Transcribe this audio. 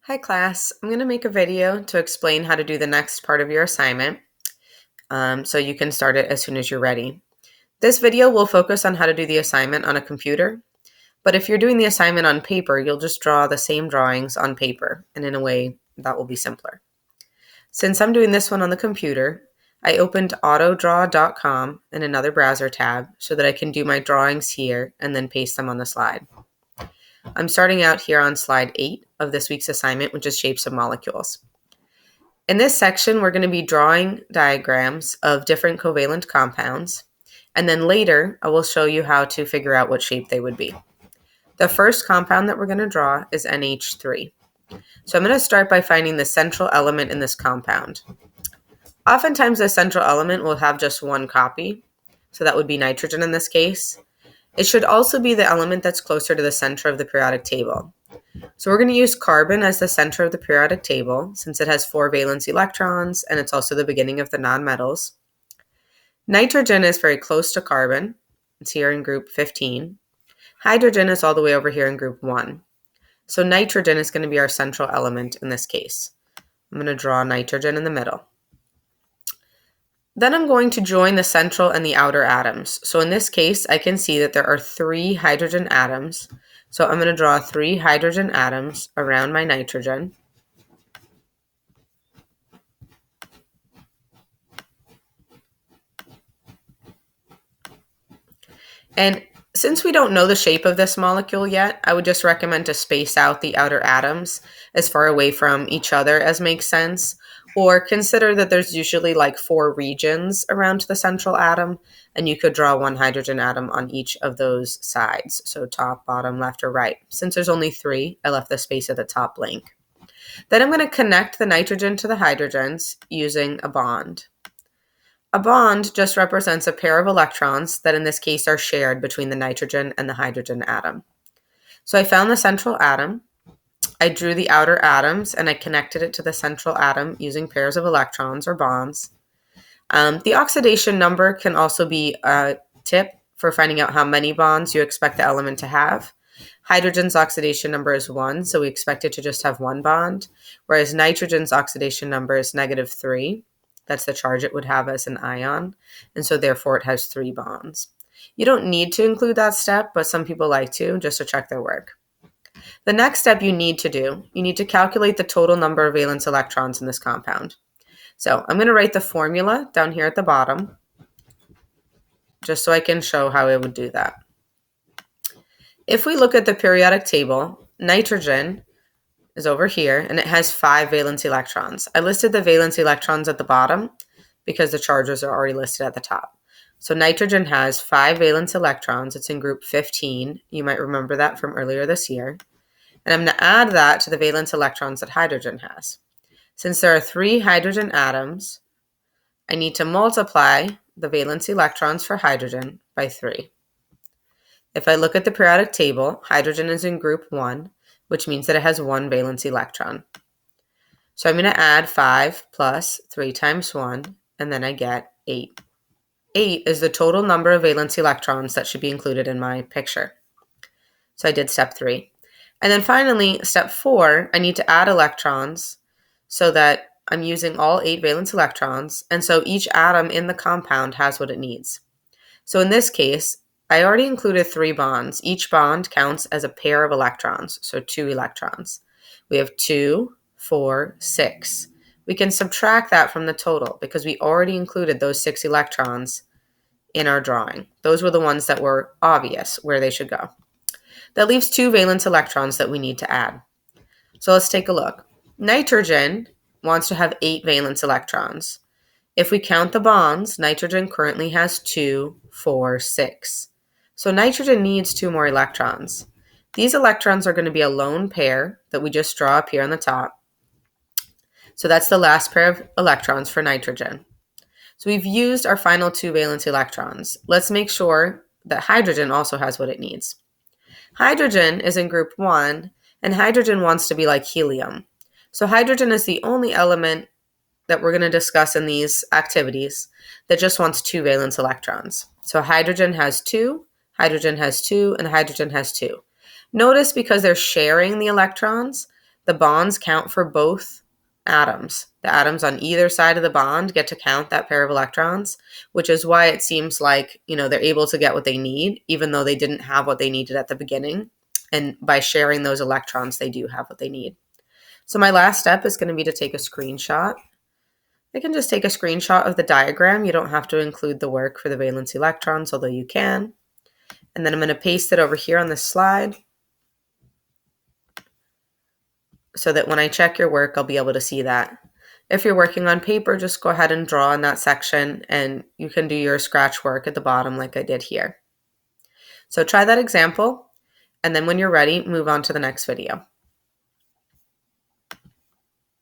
Hi class, I'm going to make a video to explain how to do the next part of your assignment so you can start it as soon as you're ready. This video will focus on how to do the assignment on a computer, but if you're doing the assignment on paper, you'll just draw the same drawings on paper, and in a way that will be simpler. Since I'm doing this one on the computer, I opened autodraw.com in another browser tab so that I can do my drawings here and then paste them on the slide. I'm starting out here on slide 8 of this week's assignment, which is shapes of molecules. In this section, we're going to be drawing diagrams of different covalent compounds, and then later I will show you how to figure out what shape they would be. The first compound that we're going to draw is NH3. So I'm going to start by finding the central element in this compound. Oftentimes the central element will have just one copy, so that would be nitrogen in this case. It should also be the element that's closer to the center of the periodic table. So we're going to use carbon as the center of the periodic table since it has 4 valence electrons and it's also the beginning of the nonmetals. Nitrogen is very close to carbon. It's here in group 15. Hydrogen is all the way over here in group 1. So nitrogen is going to be our central element in this case. I'm going to draw nitrogen in the middle. Then I'm going to join the central and the outer atoms. So in this case, I can see that there are 3 hydrogen atoms. So I'm going to draw 3 hydrogen atoms around my nitrogen. And since we don't know the shape of this molecule yet, I would just recommend to space out the outer atoms as far away from each other as makes sense. Or consider that there's usually like 4 regions around the central atom, and you could draw 1 hydrogen atom on each of those sides. So top, bottom, left, or right. Since there's only 3, I left the space at the top blank. Then I'm going to connect the nitrogen to the hydrogens using a bond. A bond just represents a pair of electrons that in this case are shared between the nitrogen and the hydrogen atom. So I found the central atom. I drew the outer atoms and I connected it to the central atom using pairs of electrons or bonds. The oxidation number can also be a tip for finding out how many bonds you expect the element to have. Hydrogen's oxidation number is 1, so we expect it to just have 1 bond, whereas nitrogen's oxidation number is -3. That's the charge it would have as an ion, and so therefore it has 3 bonds. You don't need to include that step, but some people like to, just to check their work. The next step you need to calculate the total number of valence electrons in this compound. So I'm going to write the formula down here at the bottom, just so I can show how I would do that. If we look at the periodic table, nitrogen is over here, and it has 5 valence electrons. I listed the valence electrons at the bottom because the charges are already listed at the top. So nitrogen has 5 valence electrons. It's in group 15. You might remember that from earlier this year. And I'm going to add that to the valence electrons that hydrogen has. Since there are 3 hydrogen atoms, I need to multiply the valence electrons for hydrogen by 3. If I look at the periodic table, hydrogen is in group 1, which means that it has 1 valence electron. So I'm going to add 5 plus 3 times 1, and then I get 8. 8 is the total number of valence electrons that should be included in my picture. So I did step 3. And then finally, step 4, I need to add electrons so that I'm using all 8 valence electrons, and so each atom in the compound has what it needs. So in this case, I already included 3 bonds. Each bond counts as a pair of electrons, so 2 electrons. We have 2, 4, 6. We can subtract that from the total because we already included those 6 electrons in our drawing. Those were the ones that were obvious where they should go. That leaves 2 valence electrons that we need to add. So let's take a look. Nitrogen wants to have 8 valence electrons. If we count the bonds, nitrogen currently has 2, 4, 6. So nitrogen needs 2 more electrons. These electrons are going to be a lone pair that we just draw up here on the top. So that's the last pair of electrons for nitrogen. So we've used our final 2 valence electrons. Let's make sure that hydrogen also has what it needs. Hydrogen is in group 1, and hydrogen wants to be like helium. So hydrogen is the only element that we're going to discuss in these activities that just wants 2 valence electrons. So hydrogen has 2, hydrogen has 2, and hydrogen has 2. Notice because they're sharing the electrons, the bonds count for both atoms. The atoms on either side of the bond get to count that pair of electrons, which is why it seems like, they're able to get what they need, even though they didn't have what they needed at the beginning. And by sharing those electrons, they do have what they need. So my last step is going to be to take a screenshot. I can just take a screenshot of the diagram. You don't have to include the work for the valence electrons, although you can. And then I'm going to paste it over here on this slide so that when I check your work, I'll be able to see that. If you're working on paper, just go ahead and draw in that section, and you can do your scratch work at the bottom like I did here. So try that example, and then when you're ready, move on to the next video.